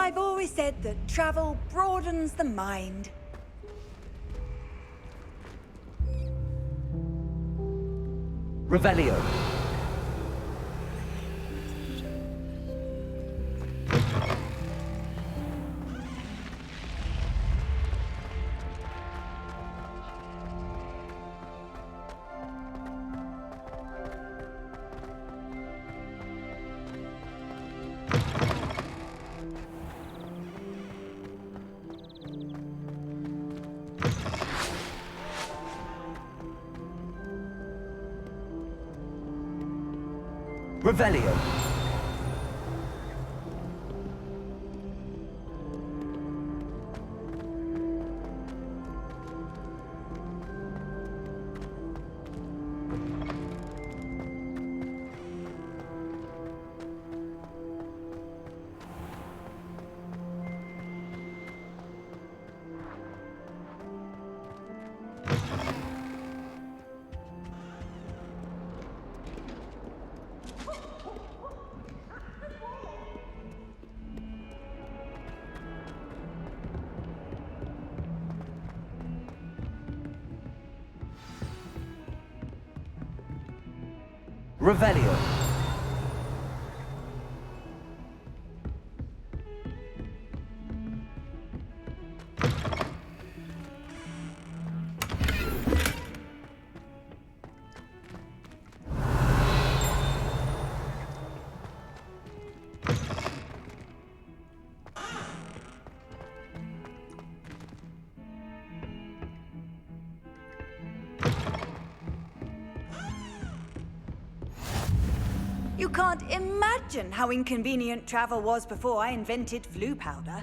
I've always said that travel broadens the mind. Revelio. Revelio. Revelio. You can't imagine how inconvenient travel was before I invented flu powder.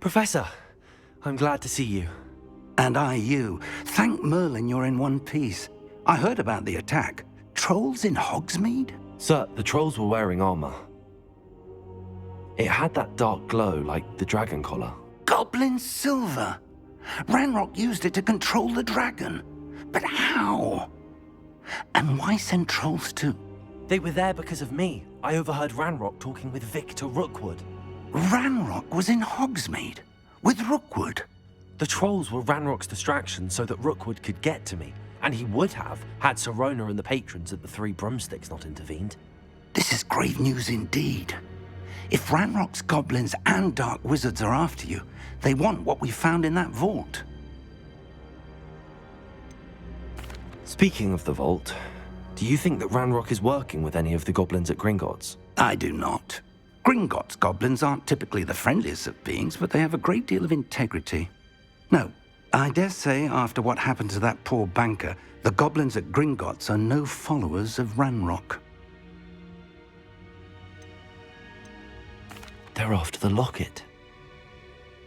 Professor, I'm glad to see you. And I you. Thank Merlin you're in one piece. I heard about the attack. Trolls in Hogsmeade? Sir, the trolls were wearing armor. It had that dark glow like the dragon collar. Goblin silver! Ranrock used it to control the dragon. But how? And why send trolls to... They were there because of me. I overheard Ranrock talking with Victor Rookwood. Ranrock was in Hogsmeade? With Rookwood? The trolls were Ranrock's distraction so that Rookwood could get to me. And he would have, had Sirona and the patrons at the Three Broomsticks not intervened. This is grave news indeed. If Ranrock's goblins and dark wizards are after you, they want what we found in that vault. Speaking of the vault, do you think that Ranrock is working with any of the goblins at Gringotts? I do not. Gringotts goblins aren't typically the friendliest of beings, but they have a great deal of integrity. No, I dare say after what happened to that poor banker, the goblins at Gringotts are no followers of Ranrock. They're after the locket.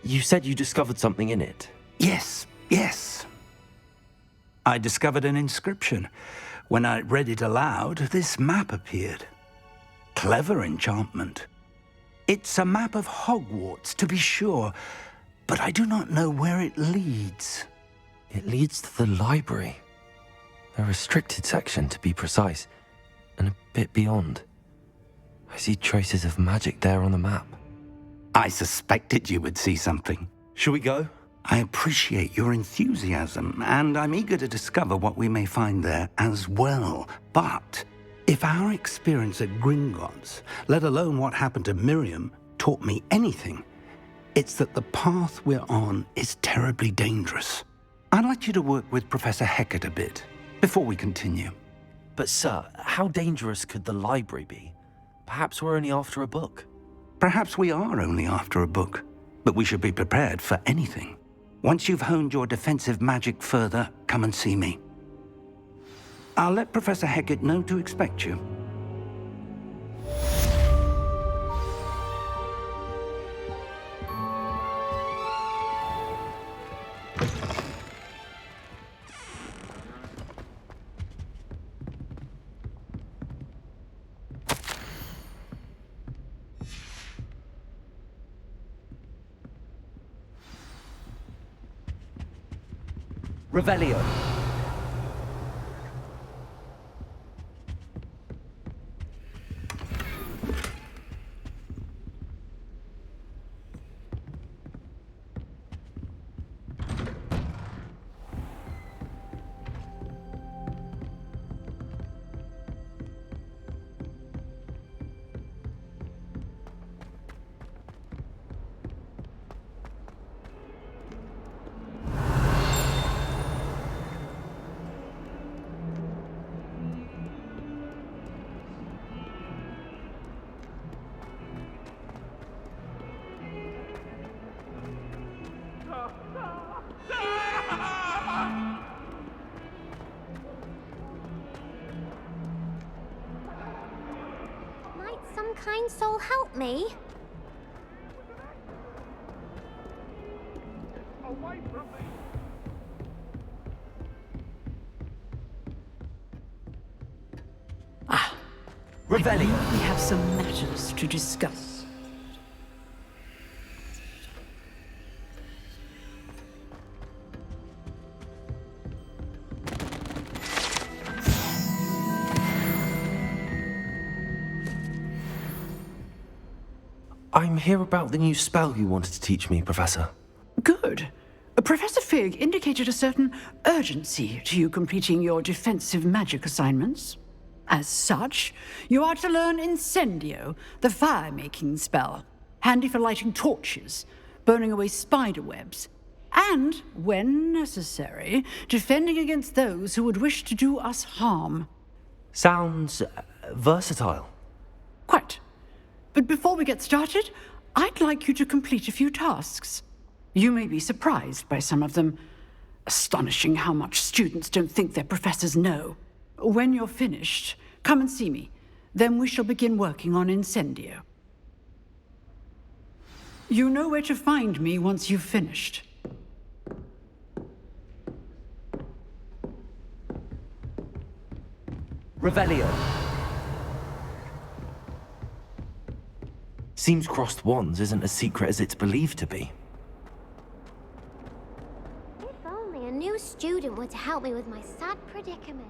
You said you discovered something in it. Yes. I discovered an inscription. When I read it aloud, this map appeared. Clever enchantment. It's a map of Hogwarts, to be sure, but I do not know where it leads. It leads to the library. A restricted section, to be precise, and a bit beyond. I see traces of magic there on the map. I suspected you would see something. Shall we go? I appreciate your enthusiasm, and I'm eager to discover what we may find there as well. But if our experience at Gringotts, let alone what happened to Miriam, taught me anything, it's that the path we're on is terribly dangerous. I'd like you to work with Professor Hecat a bit before we continue. But sir, how dangerous could the library be? Perhaps we're only after a book. Perhaps we are only after a book, but we should be prepared for anything. Once you've honed your defensive magic further, come and see me. I'll let Professor Hecat know to expect you. Revelio. Might some kind soul help me? Away from me! Revelio. We have some matters to discuss. I'm here about the new spell you wanted to teach me, Professor. Good. Professor Fig indicated a certain urgency to you completing your defensive magic assignments. As such, you are to learn Incendio, the fire-making spell, handy for lighting torches, burning away spider webs, and, when necessary, defending against those who would wish to do us harm. Sounds versatile. Quite. But before we get started, I'd like you to complete a few tasks. You may be surprised by some of them. Astonishing how much students don't think their professors know. When you're finished, come and see me. Then we shall begin working on Incendio. You know where to find me once you've finished. Revelio. Seems crossed wands isn't as secret as it's believed to be. If only a new student were to help me with my sad predicament.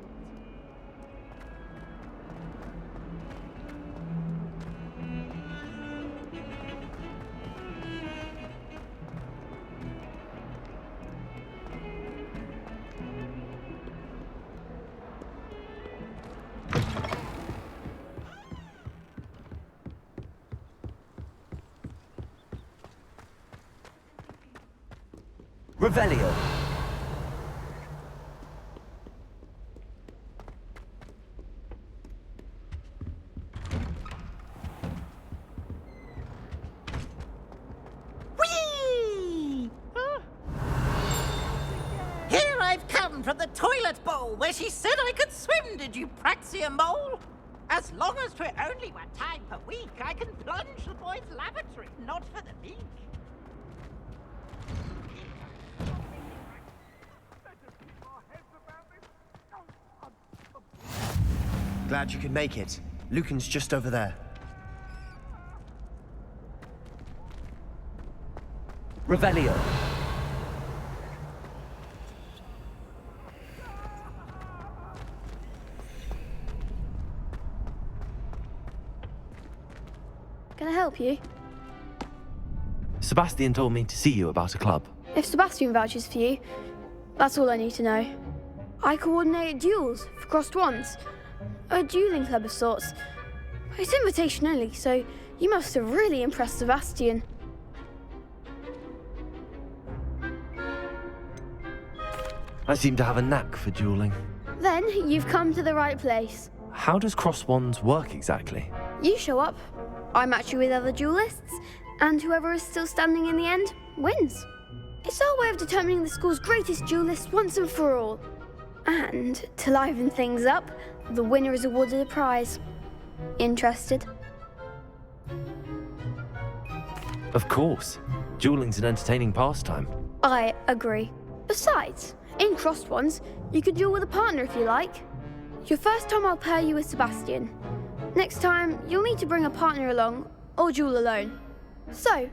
Revelio. Whee! Here I've come from the toilet bowl where she said I could swim, did you praxia mole? As long as 'twere only one time per week, I can plunge the boys' lavatory, not for the meek. Glad you could make it. Lucan's just over there. Revelio. Can I help you? Sebastian told me to see you about a club. If Sebastian vouches for you, that's all I need to know. I coordinate duels for crossed wands. A dueling club of sorts. It's invitation only, so you must have really impressed Sebastian. I seem to have a knack for dueling. Then you've come to the right place. How does cross wands work exactly? You show up, I match you with other duelists, and whoever is still standing in the end wins. It's our way of determining the school's greatest duelist once and for all. And to liven things up, the winner is awarded a prize. Interested? Of course. Dueling's an entertaining pastime. I agree. Besides, in crossed ones, you can duel with a partner if you like. Your first time I'll pair you with Sebastian. Next time, you'll need to bring a partner along, or duel alone. So,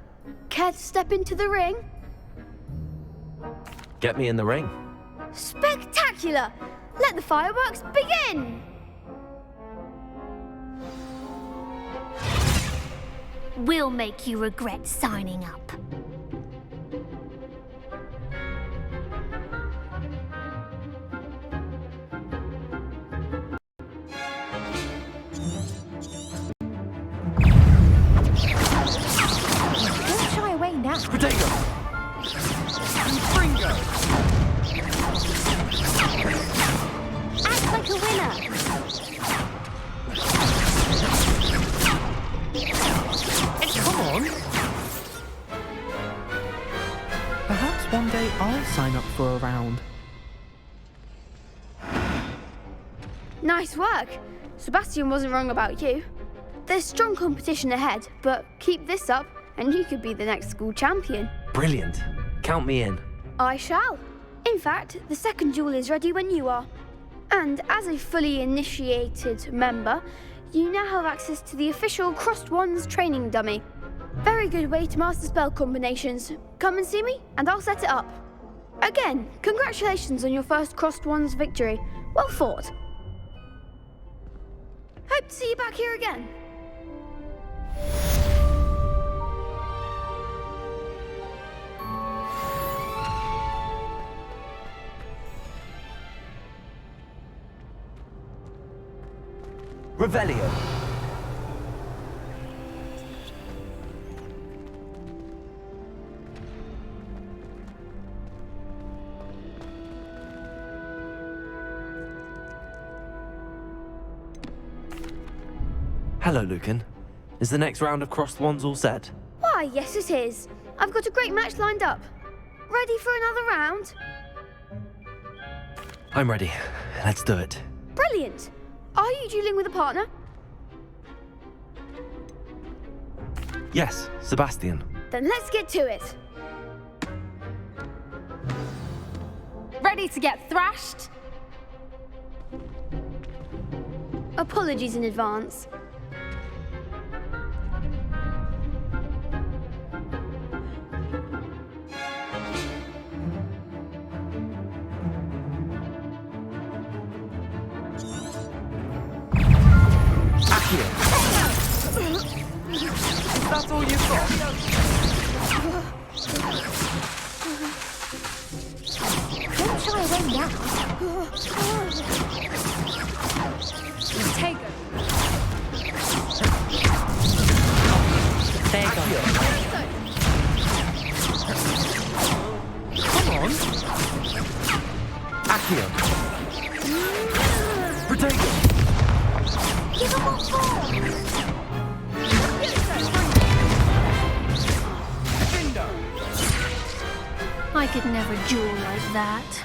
care to step into the ring? Get me in the ring. Spectacular! Let the fireworks begin! We'll make you regret signing up. Don't shy away now. Potato! Fringo! Act like a winner. Come on! Perhaps one day I'll sign up for a round. Nice work. Sebastian wasn't wrong about you. There's strong competition ahead, but keep this up and you could be the next school champion. Brilliant. Count me in. I shall. In fact, the second duel is ready when you are. And as a fully initiated member, you now have access to the official Crossed Wands training dummy. Very good way to master spell combinations. Come and see me, and I'll set it up. Again, congratulations on your first Crossed Wands victory. Well fought. Hope to see you back here again. Revelio. Hello, Lucan. Is the next round of Crossed Wands all set? Why, yes it is. I've got a great match lined up. Ready for another round? I'm ready. Let's do it. Brilliant. Are you dueling with a partner? Yes, Sebastian. Then let's get to it. Ready to get thrashed? Apologies in advance. That's all you've got? Don't shy away now. Diagon. Come on! Accio. Potato! Give him what for. I could never duel like that.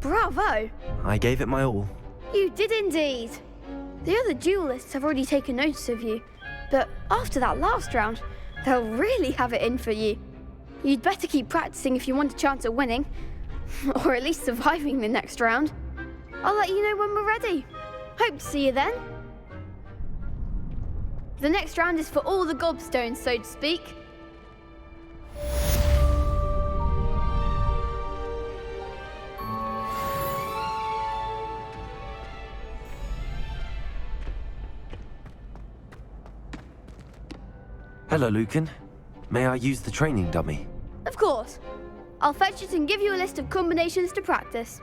Bravo! I gave it my all. You did indeed. The other duelists have already taken notice of you, but after that last round, they'll really have it in for you. You'd better keep practicing if you want a chance at winning, or at least surviving the next round. I'll let you know when we're ready. Hope to see you then. The next round is for all the gobstones, so to speak. Hello, Lucan. May I use the training dummy? Of course. I'll fetch it and give you a list of combinations to practice.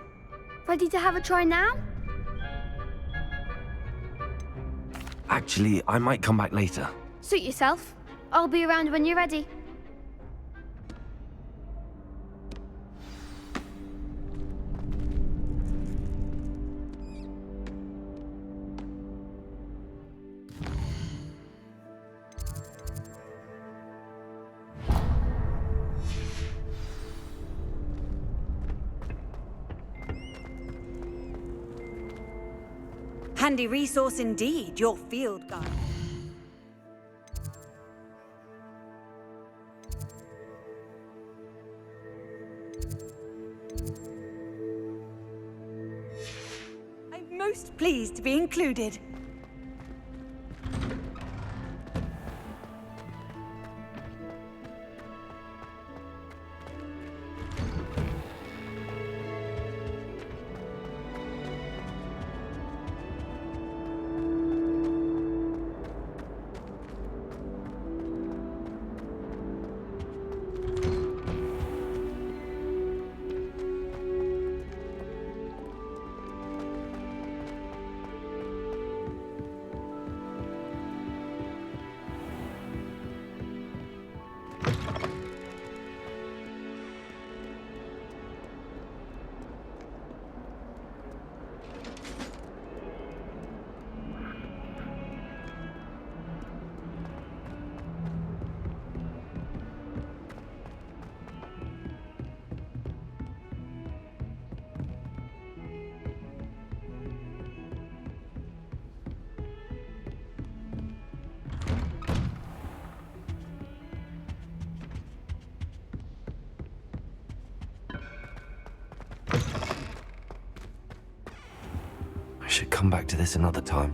Ready to have a try now? Actually, I might come back later. Suit yourself. I'll be around when you're ready. Handy resource indeed, your field guide. I'm most pleased to be included. should come back to this another time.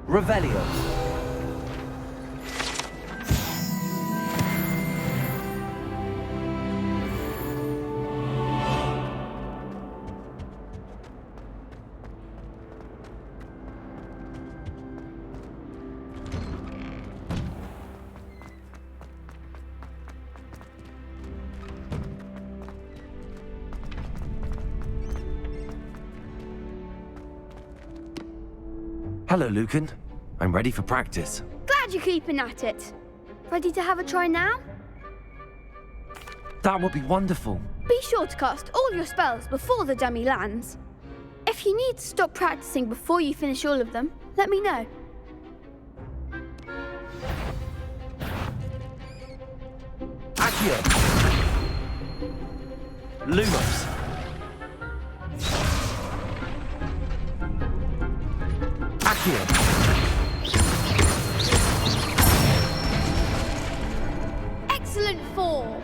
Revelio. Hello, Lucan. I'm ready for practice. Glad you're keeping at it. Ready to have a try now? That would be wonderful. Be sure to cast all your spells before the dummy lands. If you need to stop practicing before you finish all of them, let me know. Accio! Lumos! Accio! Excellent form!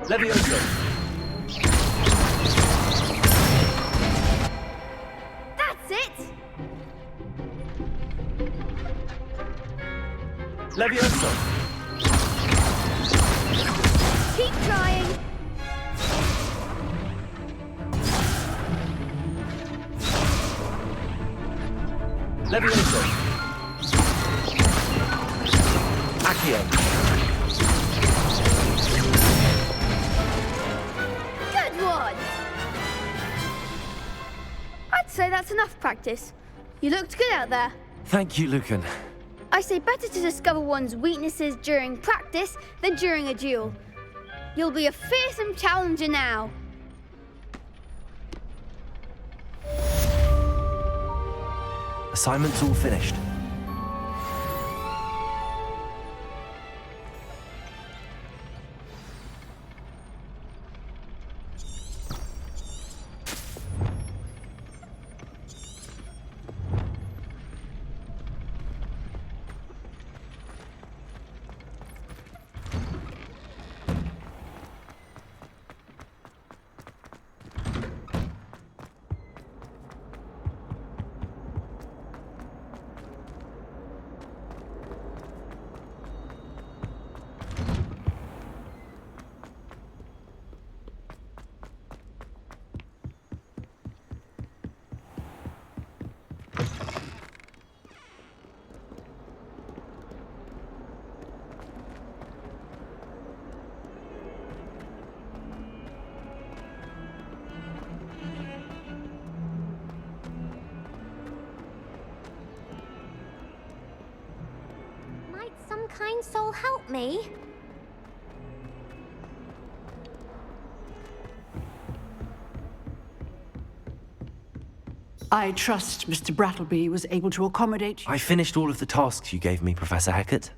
Levioso. That's it! Levioso. Keep trying! Levioso. Accio. Good one! I'd say that's enough practice. You looked good out there. Thank you, Lucan. I say better to discover one's weaknesses during practice than during a duel. You'll be a fearsome challenger now. Assignment's all finished. Might some kind soul help me? I trust Mr. Brattleby was able to accommodate you. I finished all of the tasks you gave me, Professor Hecat.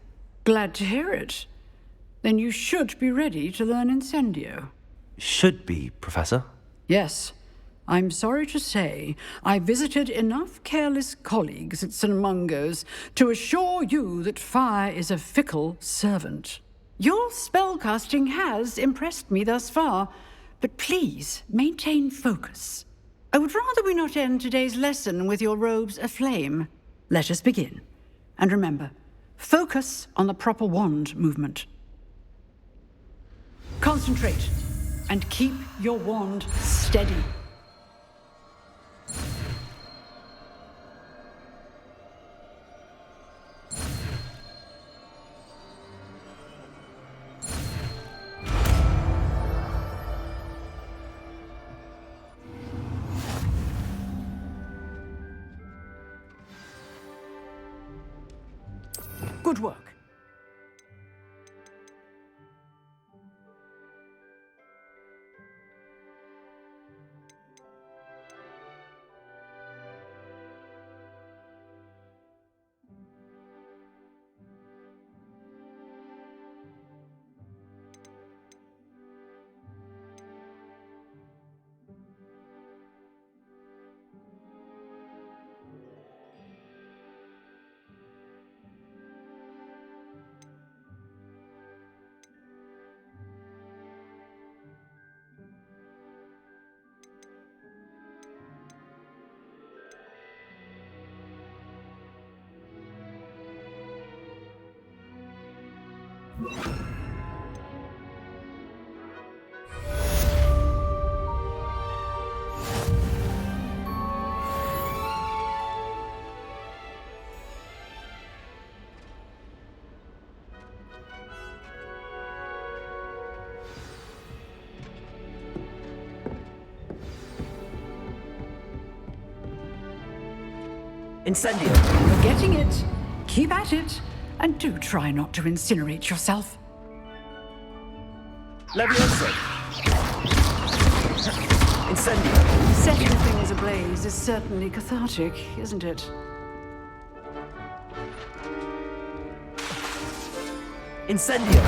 Glad to hear it. Then you should be ready to learn Incendio. Should be, Professor. Yes. I'm sorry to say, I visited enough careless colleagues at St. Mungo's to assure you that fire is a fickle servant. Your spellcasting has impressed me thus far, but please maintain focus. I would rather we not end today's lesson with your robes aflame. Let us begin. And remember, focus on the proper wand movement. Concentrate, and keep your wand steady. Good work. Incendio! You're getting it. Keep at it. And do try not to incinerate yourself. Levioso! Incendio! Setting things ablaze is certainly cathartic, isn't it? Incendio!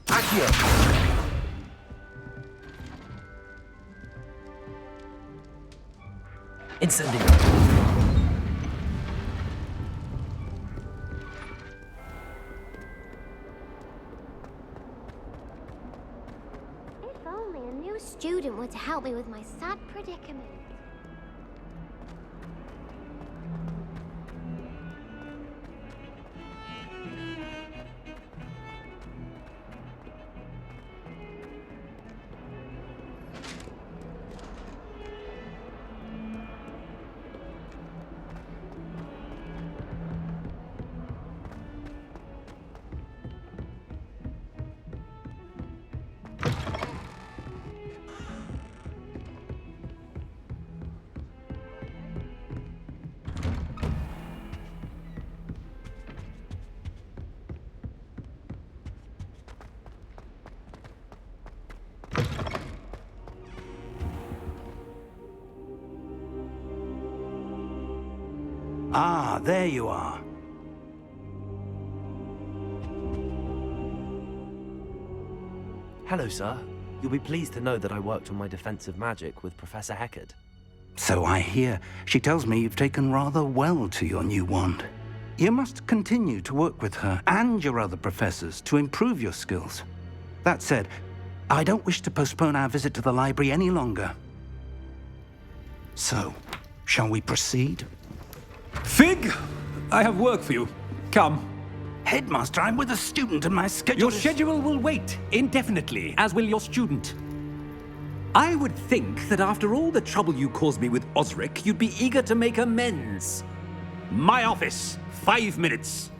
Accio! Incendio! If only a new student were to help me with my sad predicament. Ah, there you are. Hello, sir. You'll be pleased to know that I worked on my defensive magic with Professor Heckard. So I hear. She tells me you've taken rather well to your new wand. You must continue to work with her and your other professors to improve your skills. That said, I don't wish to postpone our visit to the library any longer. So, shall we proceed? Fig! I have work for you. Come. Headmaster, I'm with a student and my schedule Your is... schedule will wait indefinitely, as will your student. I would think that after all the trouble you caused me with Osric, you'd be eager to make amends. My office, 5 minutes.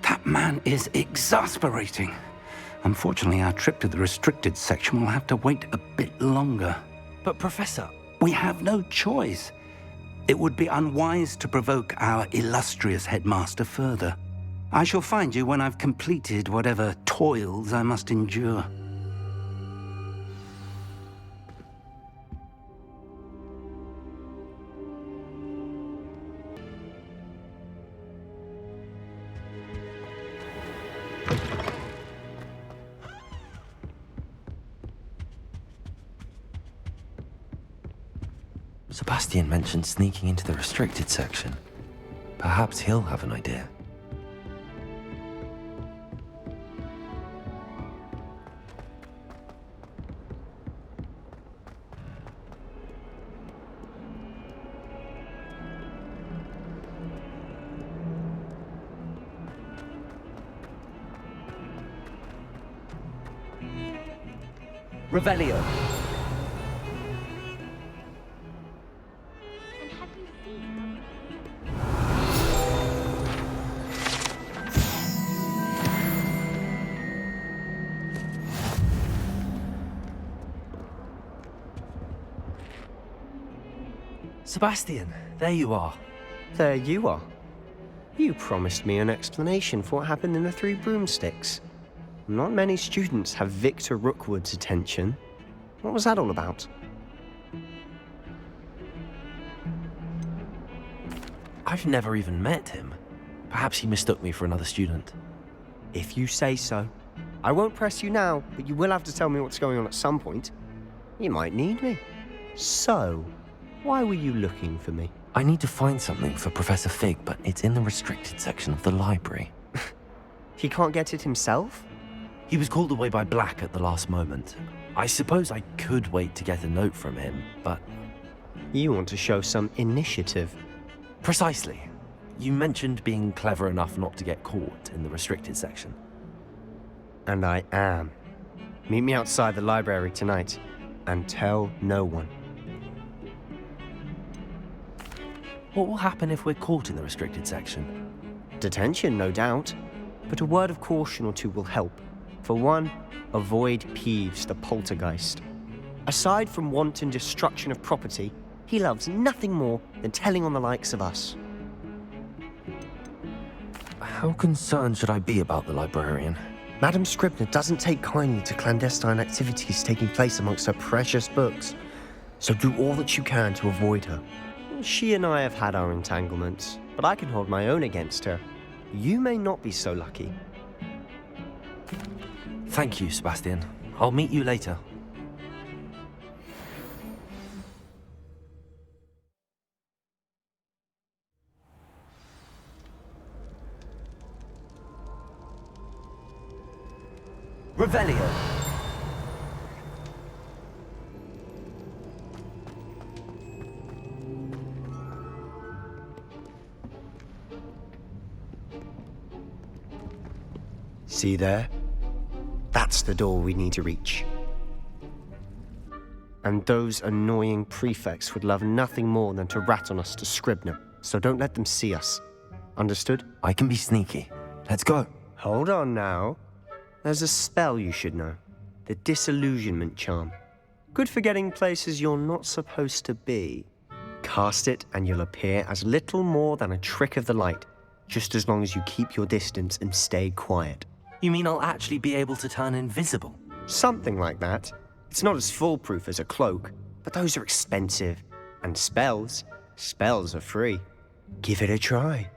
That man is exasperating. Unfortunately, our trip to the restricted section will have to wait a bit longer. But, Professor... We have no choice. It would be unwise to provoke our illustrious headmaster further. I shall find you when I've completed whatever toils I must endure. Sebastian mentioned sneaking into the restricted section. Perhaps he'll have an idea. Revelio. And have you seen them? Sebastian, there you are. There you are. You promised me an explanation for what happened in the Three Broomsticks. Not many students have Victor Rookwood's attention. What was that all about? I've never even met him. Perhaps he mistook me for another student. If you say so. I won't press you now, but you will have to tell me what's going on at some point. You might need me. So, why were you looking for me? I need to find something for Professor Fig, but it's in the restricted section of the library. He can't get it himself? He was called away by Black at the last moment. I suppose I could wait to get a note from him, but... You want to show some initiative. Precisely. You mentioned being clever enough not to get caught in the restricted section. And I am. Meet me outside the library tonight, and tell no one. What will happen if we're caught in the restricted section? Detention, no doubt. But a word of caution or two will help. For one, avoid Peeves the poltergeist. Aside from wanton destruction of property, he loves nothing more than telling on the likes of us. How concerned should I be about the librarian? Madam Scribner doesn't take kindly to clandestine activities taking place amongst her precious books. So do all that you can to avoid her. She and I have had our entanglements, but I can hold my own against her. You may not be so lucky. Thank you, Sebastian. I'll meet you later. Revelio. See there? That's the door we need to reach. And those annoying prefects would love nothing more than to rat on us to Scribner, so don't let them see us. Understood? I can be sneaky. Let's go. Hold on now. There's a spell you should know. The Disillusionment Charm. Good for getting places you're not supposed to be. Cast it and you'll appear as little more than a trick of the light, just as long as you keep your distance and stay quiet. You mean I'll actually be able to turn invisible? Something like that. It's not as foolproof as a cloak, but those are expensive. And spells are free. Give it a try.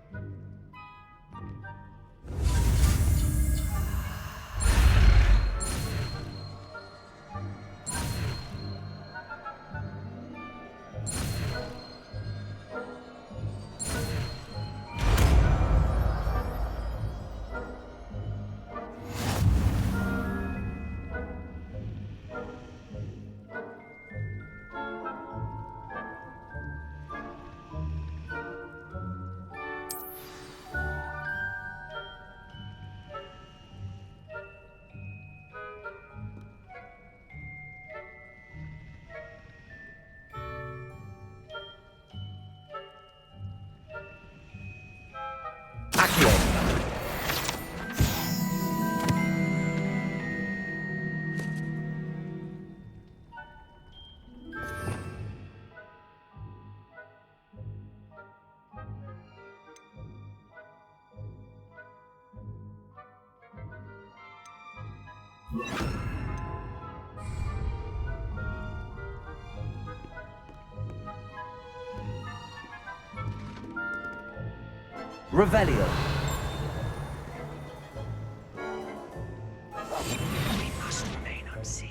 Revelio. We must remain unseen.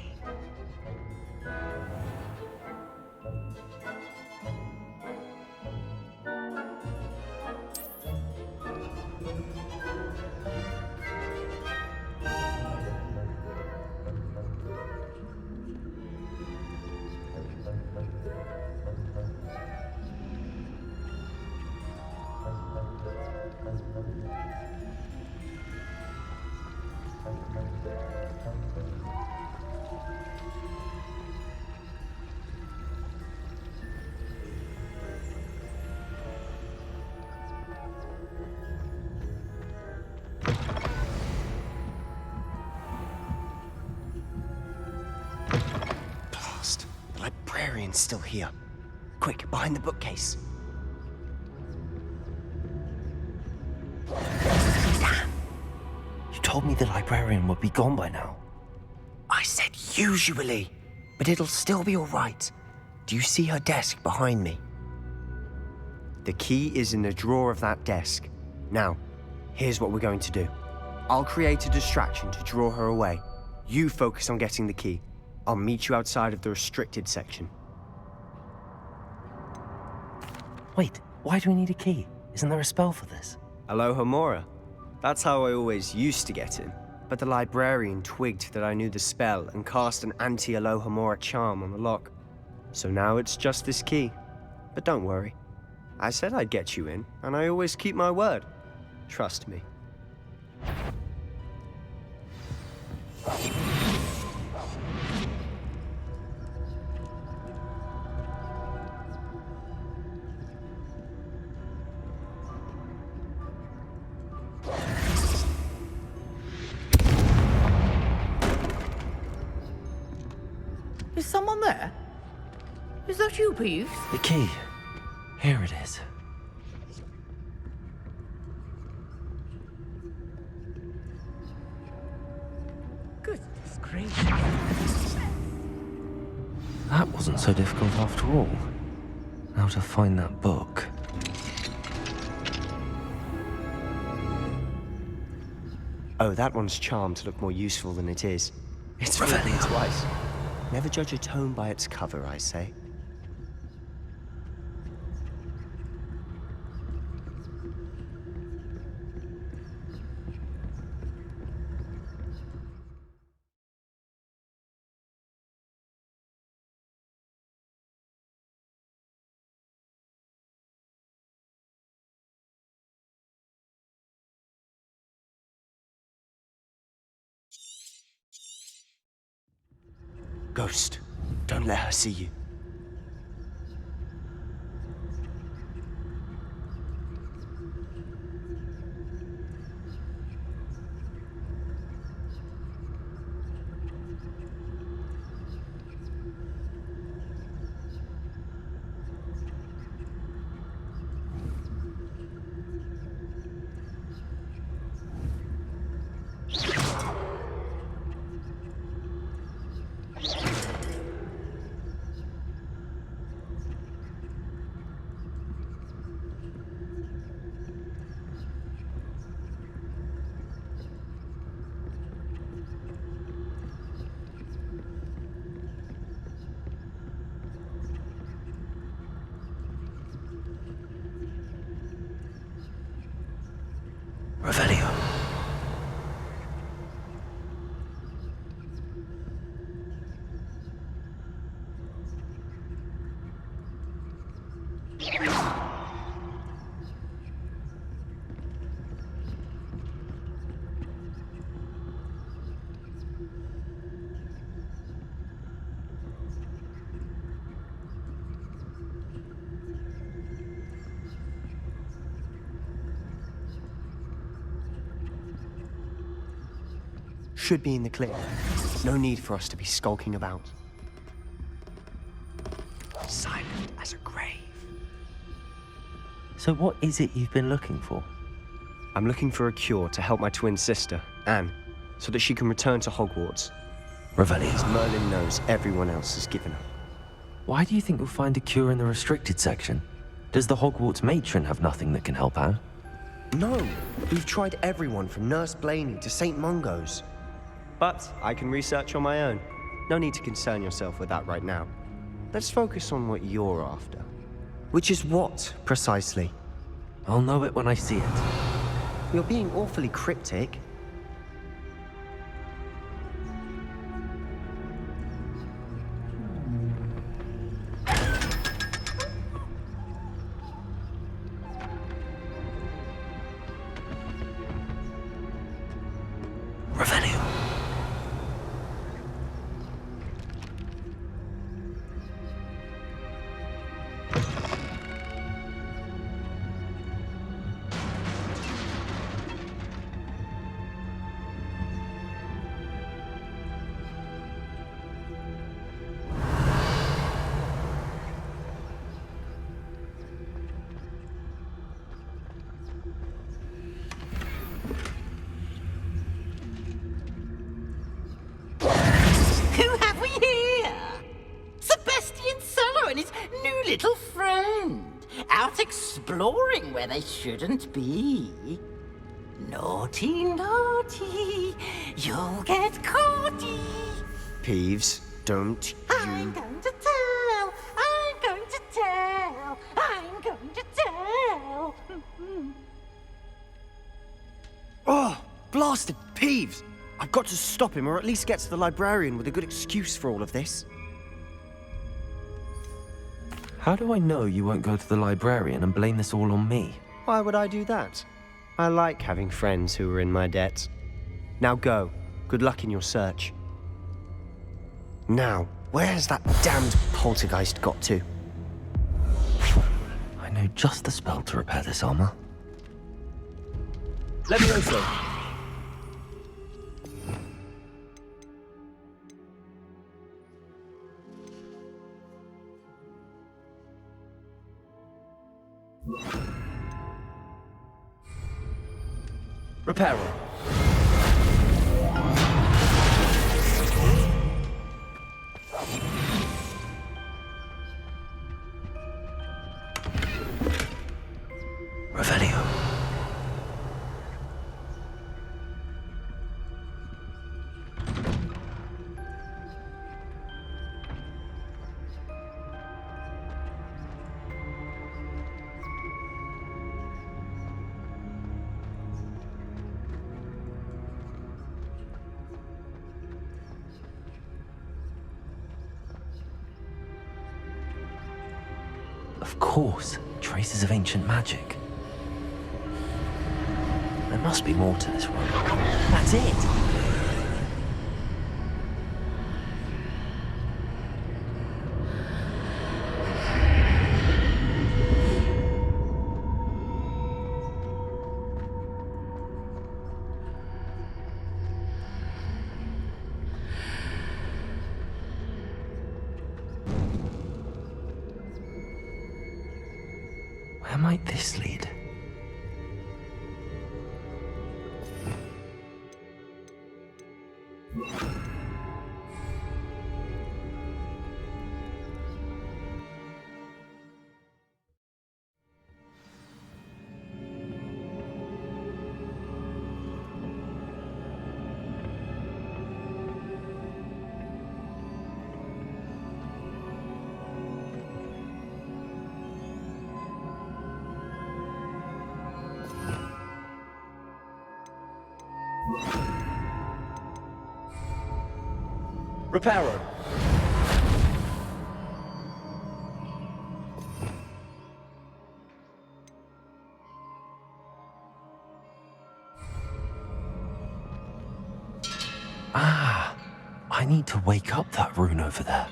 librarian's still here. Quick, behind the bookcase. Damn! You told me the librarian would be gone by now. I said usually, but it'll still be all right. Do you see her desk behind me? The key is in the drawer of that desk. Now, here's what we're going to do. I'll create a distraction to draw her away. You focus on getting the key. I'll meet you outside of the restricted section. Wait, why do we need a key? Isn't there a spell for this? Alohomora. That's how I always used to get in. But the librarian twigged that I knew the spell and cast an anti-Alohomora charm on the lock. So now it's just this key. But don't worry. I said I'd get you in, and I always keep my word. Trust me. Is someone there? Is that you, Peeves? The key. Here it is. Goodness gracious. That wasn't so difficult after all. Now to find that book. Oh, that one's charmed to look more useful than it is. It's written twice. Never judge a tome by its cover, I say. Ghost, don't let her see you. Revelio. Should be in the clear. No need for us to be skulking about. Silent as a grave. So what is it you've been looking for? I'm looking for a cure to help my twin sister, Anne, so that she can return to Hogwarts. Revelio. As Merlin knows everyone else has given up. Why do you think we'll find a cure in the restricted section? Does the Hogwarts matron have nothing that can help Anne? No! We've tried everyone from Nurse Blaney to St. Mungo's. But I can research on my own. No need to concern yourself with that right now. Let's focus on what you're after. Which is what, precisely? I'll know it when I see it. You're being awfully cryptic. Revelio. little friend, out exploring where they shouldn't be. Naughty, naughty, you'll get caughty. Peeves, don't I'm going to tell, I'm going to tell, I'm going to tell. Oh, blasted Peeves! I've got to stop him, or at least get to the librarian with a good excuse for all of this. How do I know you won't go to the librarian and blame this all on me? Why would I do that? I like having friends who are in my debt. Now go. Good luck in your search. Now, where's that damned poltergeist got to? I know just the spell to repair this armor. Levioso! Reparo. Revelio. Of course, traces of ancient magic. There must be more to this room. That's it! Where might this lead? Reparo. Ah, I need to wake up that rune over there.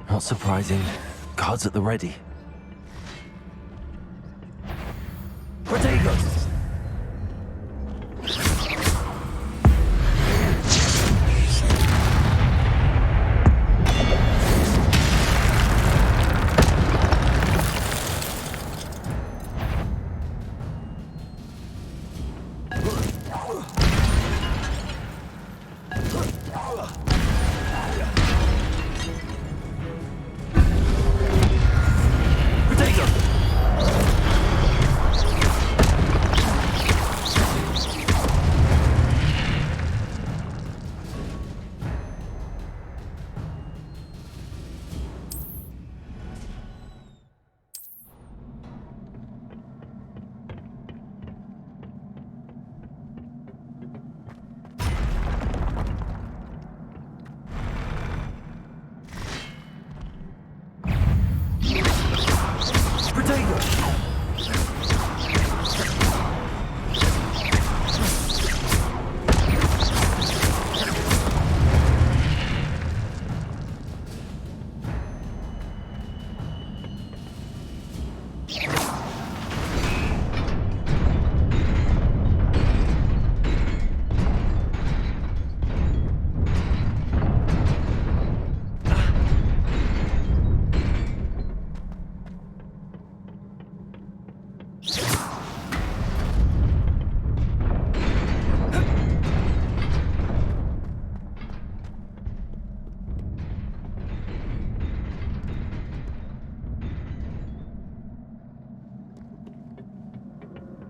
Not surprising. Guards at the ready. Protagos!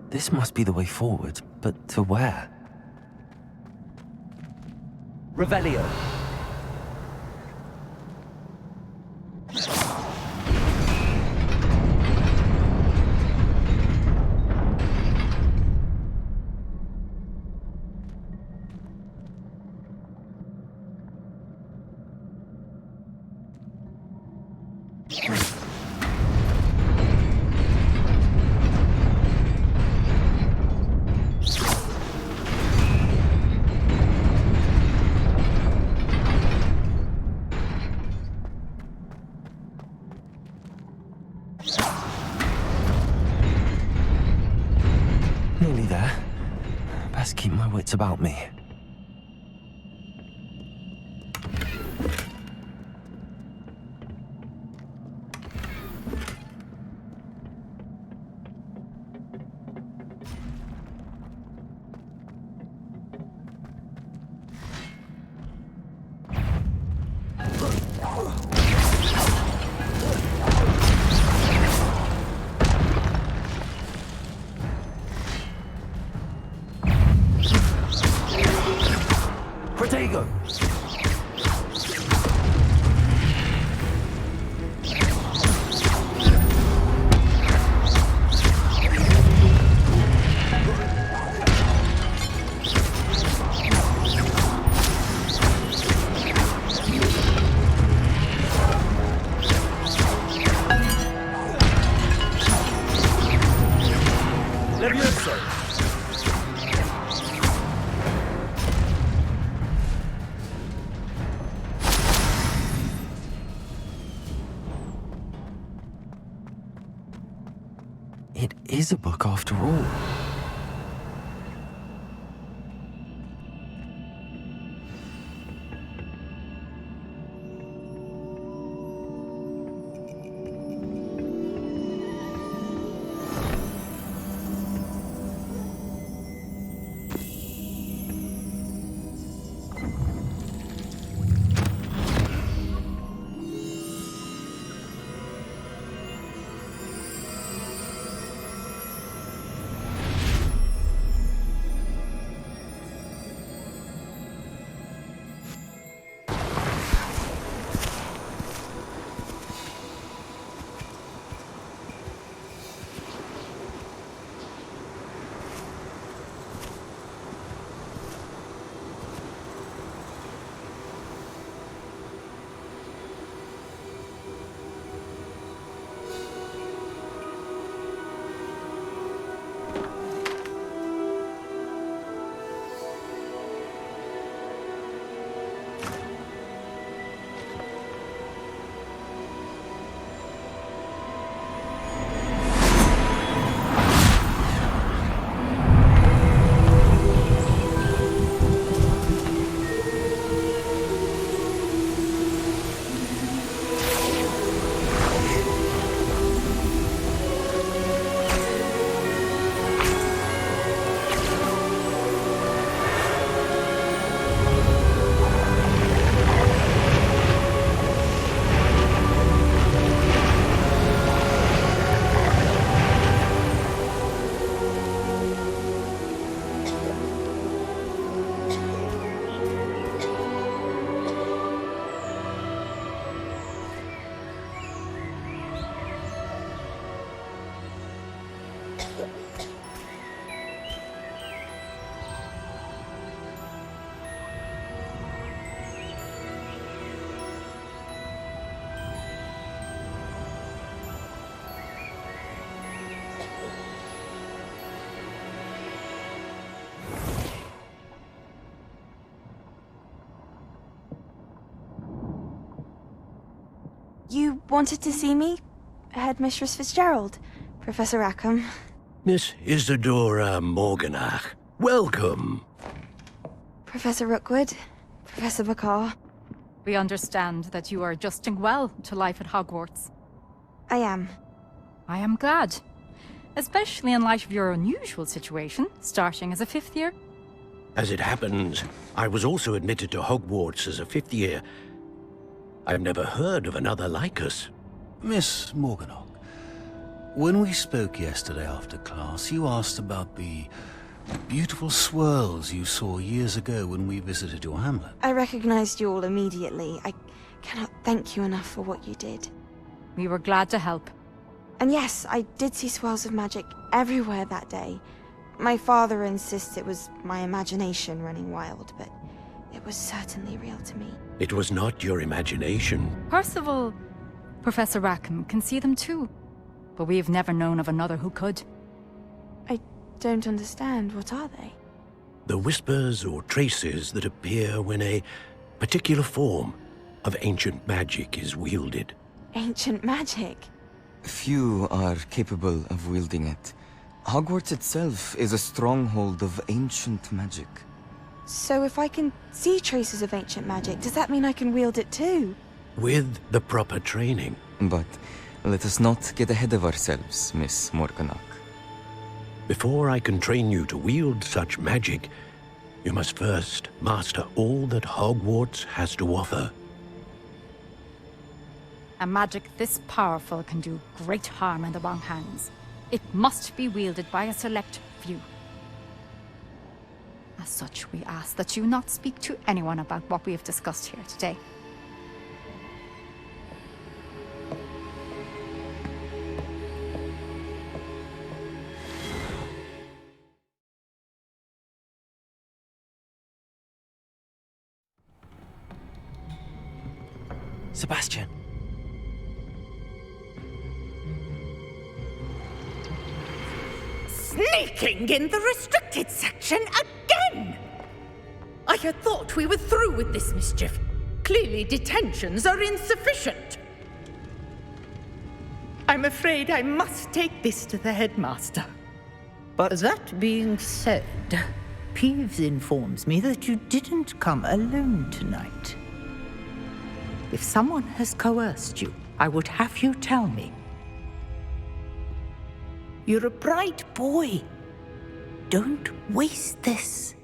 This must be the way forward, but to where? Revelio. Nearly there. Best keep my wits about me. Diagon! It is a book after all. You wanted to see me? Headmistress Fitzgerald, Professor Rackham. Miss Isadora Morganach, welcome. Professor Rookwood, Professor Bakar. We understand that you are adjusting well to life at Hogwarts. I am. I am glad. Especially in light of your unusual situation, starting as a 5th year. As it happens, I was also admitted to Hogwarts as a 5th year. I've never heard of another like us. Miss Morganach, When we spoke yesterday after class, you asked about the beautiful swirls you saw years ago when we visited your hamlet. I recognized you all immediately. I cannot thank you enough for what you did. We were glad to help. And yes, I did see swirls of magic everywhere that day. My father insists it was my imagination running wild, but it was certainly real to me. It was not your imagination. Percival, Professor Rackham can see them too. But we've never known of another who could. I don't understand. What are they? The whispers or traces that appear when a particular form of ancient magic is wielded. Ancient magic? Few are capable of wielding it. Hogwarts itself is a stronghold of ancient magic. So if I can see traces of ancient magic, does that mean I can wield it too? With the proper training. But let us not get ahead of ourselves, Miss Morganach. Before I can train you to wield such magic, you must first master all that Hogwarts has to offer. A magic this powerful can do great harm in the wrong hands. It must be wielded by a select few. As such, we ask that you not speak to anyone about what we have discussed here today. Sebastian. Sneaking in the restricted section again! I had thought we were through with this mischief. Clearly detentions are insufficient. I'm afraid I must take this to the headmaster. But that being said, Peeves informs me that you didn't come alone tonight. If someone has coerced you, I would have you tell me. You're a bright boy. Don't waste this.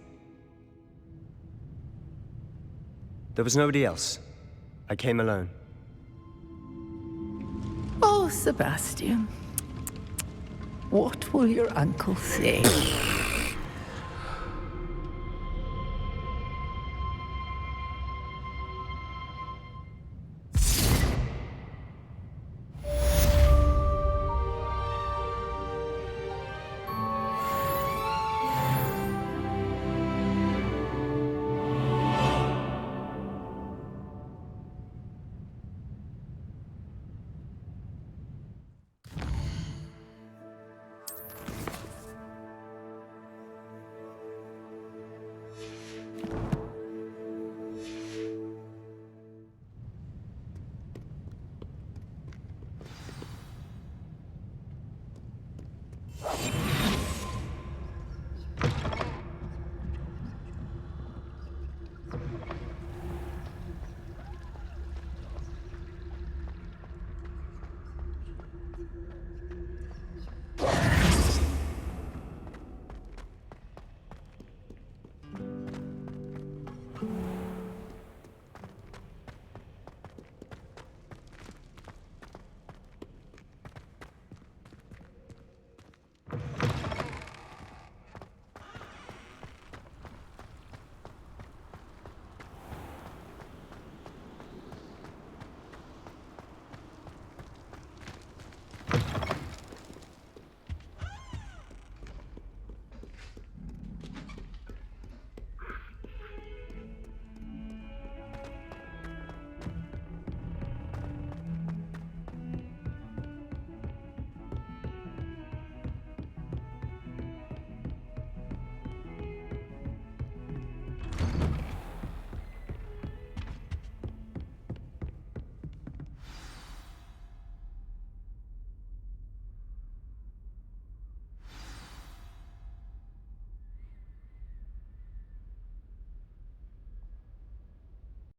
There was nobody else. I came alone. Oh, Sebastian. What will your uncle say?